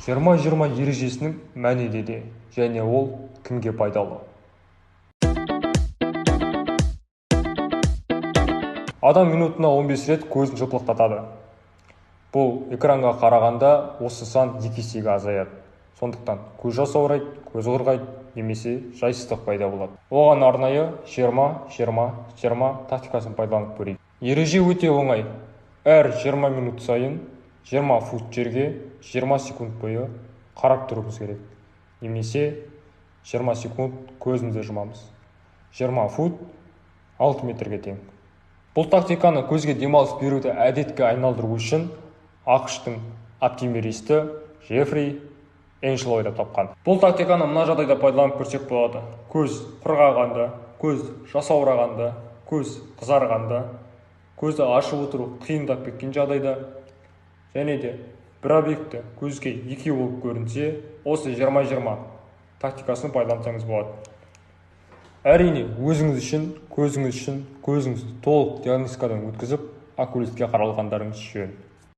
20-20 ережесінің мәні неде және ол кімге пайдалы? Адам минутына 15 рет көзін жыпылықтатады. Бұл экранға қарағанда осы сан 2 есеге азаяды. Сондықтан көз жасы ауырайды, көз құрғайды, немесе жайсыздық пайда болады. Оған арнайы 20-20-20 тактикасын пайдаланып көрейік. Ереже өте оңай. Әр 20 минут сайын 20 фут жерге 20 секунд бойы қарап тұруымыз керек. Немесе 20 секунд көзімізді жұмамыз. 20 фут 6 метрге тең. Бұл тактиканы көзге демалыс беруді әдетке айналдыру үшін ақш-тың оптимисті Джеффри Эншел ойлап тапқан. Бұл тактиканы мына жағдайда пайдаланып көрсек болады. Көз құрғағанда, көз жасаурағанда, көз қызарғанда, көзді ашып отыру қиындап кеткен жағдайда, және де бір объекті көзге екі болып көрінсе, осы 20-20 тактикасын пайдалансаңыз болады. Әрине, өзіңіз үшін, көзіңізді толық диагностикадан өткізіп, окулистке қаралғандарыңыз жөн.